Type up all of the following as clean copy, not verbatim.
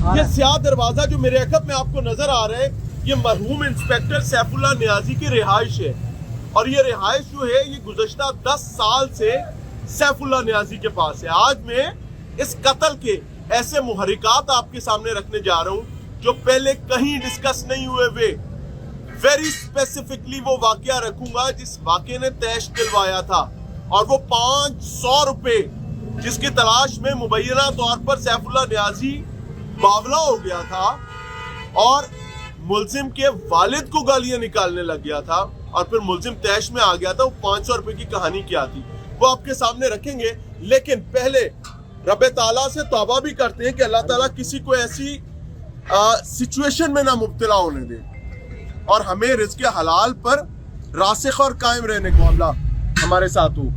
ये स्याह दरवाजा जो मेरे अकब में आपको नजर आ रहा है, ये मरहूम इंस्पेक्टर सैफुल्लाह नियाजी की रिहाइश है। और ये रिहाइश जो है ये गुज़श्ता 10 साल से सैफुल्लाह नियाजी के पास है। आज मैं इस कत्ल के ऐसे मुहर्रिकात आपके सामने रखने जा रहा हूँ जो पहले कहीं डिस्कस नहीं हुए वे। वेरी स्पेसिफिकली वो वाकया रखूंगा जिस वाकये ने तैश दिलवाया था, और वो 500 रुपए जिसकी तलाश में मुबैना तौर पर सैफुल्लाह नियाजी बावला हो गया था और मुलजिम के वालिद को गालियां निकालने लग गया था और फिर मुलजिम तैश में आ गया था। वो 500 रुपए की कहानी क्या थी वो आपके सामने रखेंगे, लेकिन पहले रब्बे ताला से तौबा भी करते हैं कि अल्लाह ताला किसी को ऐसी सिचुएशन में ना मुब्तला होने दे और हमें रिज़्क़ हलाल पर रासिख और कायम रहने को अल्लाह हमारे साथ हो।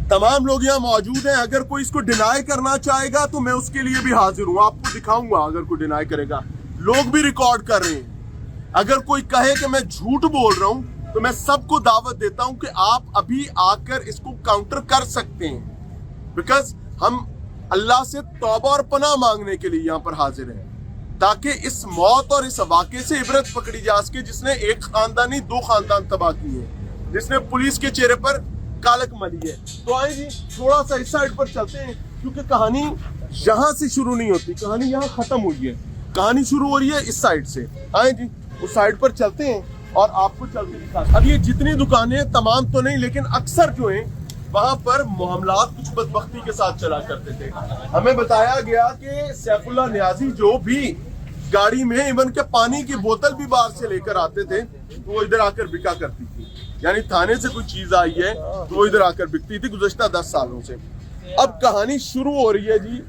तमाम लोग यहाँ मौजूद हैं, अगर कोई इसको डिनाई करना चाहेगा तो मैं उसके लिए भी हाजिर हूँ, आपको दिखाऊंगा। अगर कोई डिनाई करेगा, लोग भी रिकॉर्ड कर रहे हैं। अगर कोई कहे कि मैं झूठ बोल रहा हूँ तो मैं सबको दावत देता हूँ कि आप अभी आकर इसको काउंटर कर सकते हैं, बिकॉज हम अल्लाह से तौबा और पनाह मांगने के लिए यहाँ पर हाजिर हैं, ताकि इस मौत और इस वाक़े से इबरत पकड़ी जा सके जिसने एक खानदान नहीं 2 खानदान तबाह किए हैं, जिसने पुलिस के चेहरे पर कालक मली है। तो आए जी थोड़ा सा इस साइड पर चलते हैं, क्योंकि कहानी यहाँ से शुरू नहीं होती, कहानी यहाँ खत्म हुई है, कहानी शुरू हो रही है इस साइड से। आए जी उस साइड पर चलते हैं और आपको चल के दिखाते हैं। अब ये जितनी दुकानें, तमाम तो नहीं लेकिन अक्सर जो हैं वहां पर मामलात कुछ बदबख्ती के साथ चला करते थे। हमें बताया गया कि सैफुल्लाह नियाजी जो भी गाड़ी में इवन के पानी की बोतल भी बाहर से लेकर आते थे तो वो इधर आकर बिका करती थी, यानी थाने से कोई चीज आई है तो वो इधर आकर बिकती थी गुज़श्ता 10 सालों से। अब कहानी शुरू हो रही है जी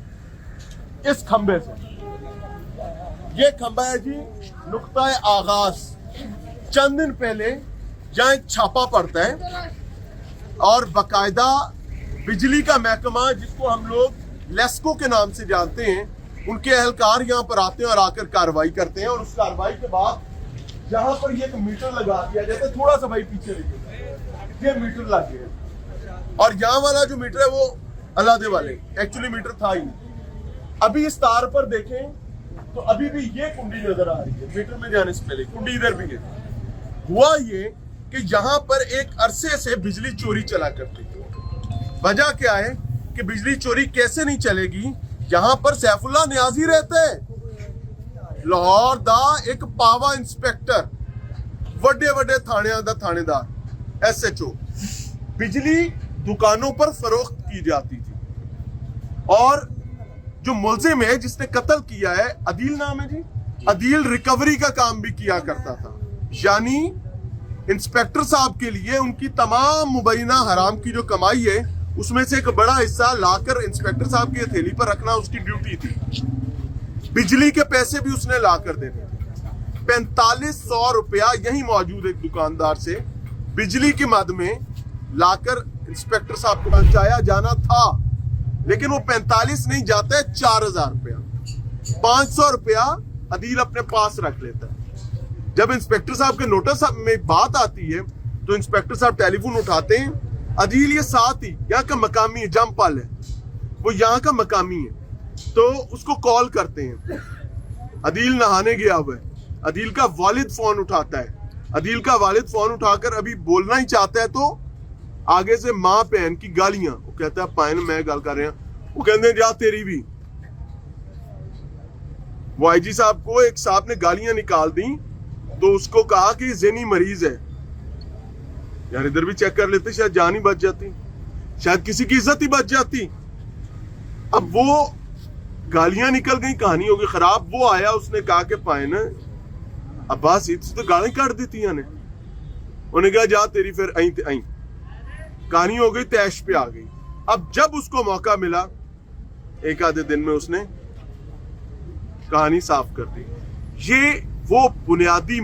इस खंबे से। ये खंबा है जी नुक्ता आगाज। चंद दिन पहले जहाँ एक छापा पड़ता है और बाकायदा बिजली का महकमा जिसको हम लोग लेस्को के नाम से जानते हैं, उनके एहलकार यहाँ पर आते हैं और आकर कार्रवाई करते हैं। और उस कार्रवाई के बाद जहाँ पर ये एक मीटर लगा दिया जाता है, थोड़ा सा भाई पीछे ये मीटर लग गया, और यहाँ वाला जो मीटर है वो अलादे वाले एक्चुअली मीटर था ही नहीं। अभी इस तार पर देखें तो अभी भी ये कुंडी नजर आ रही है, मीटर में जाने से पहले कुंडी इधर भी है। हुआ ये कि यहाँ पर एक अरसे से बिजली चोरी चला करती थी। वजह क्या है कि बिजली चोरी कैसे नहीं चलेगी, यहाँ पर सैफुल्लाह नियाजी रहते हैं, लाहौर दा एक पावा इंस्पेक्टर, वड्डे वड्डे थाने दा थानेदार, SHO। बिजली दुकानों पर फरोख्त की जाती थी और जो मुलजिम है जिसने कत्ल किया है, अदील नाम है जी, अदील रिकवरी का काम भी किया करता था। यानी इंस्पेक्टर साहब के लिए उनकी तमाम मुबैना हराम की जो कमाई है उसमें से एक बड़ा हिस्सा लाकर इंस्पेक्टर साहब की हथेली पर रखना उसकी ड्यूटी थी। बिजली के पैसे भी उसने लाकर देने थे। 4500 रुपया यही मौजूद एक दुकानदार से बिजली की मद में लाकर इंस्पेक्टर साहब को पहुंचाया जाना था, लेकिन वो 45 नहीं जाता है 4000 रुपया। 500 रुपया अदील अपने पास रख लेता है। जब इंस्पेक्टर साहब के नोटिस में बात आती है तो इंस्पेक्टर साहब टेलीफोन उठाते हैं। अदील ये साथ ही यहाँ का मकामी है, जमपाल है, वो यहाँ का मकामी है, तो उसको कॉल करते हैं। अदील नहाने गया हुआ है, अदील का वालिद फोन उठाता है। अदील का वालिद फोन उठाकर अभी बोलना ही चाहता है तो आगे से माँ बहन की गालियां, वो कहता है पाइन मैं गल कर रहा, वो कहते हैं जा तेरी भी। वो IG साहब को एक साहब ने गालियां निकाल दी तो उसको कहा कि ज़हनी मरीज है। यार इधर भी चेक कर लेते, शायद जान ही बच जाती, शायद किसी की इज्जत ही बच जाती। अब वो गालियां निकल गई, कहानी होगी खराब। वो आया, उसने कहा कि पाइन अब्बास तो गाली काट दी थी ने, उन्हें कहा जा तेरी, फिर आई कहानी हो गई, तैश पे आ गई। अब जब उसको मौका मिला एक आधे दिन में उसने कहानी साफ कर दी। ये वो बुनियादी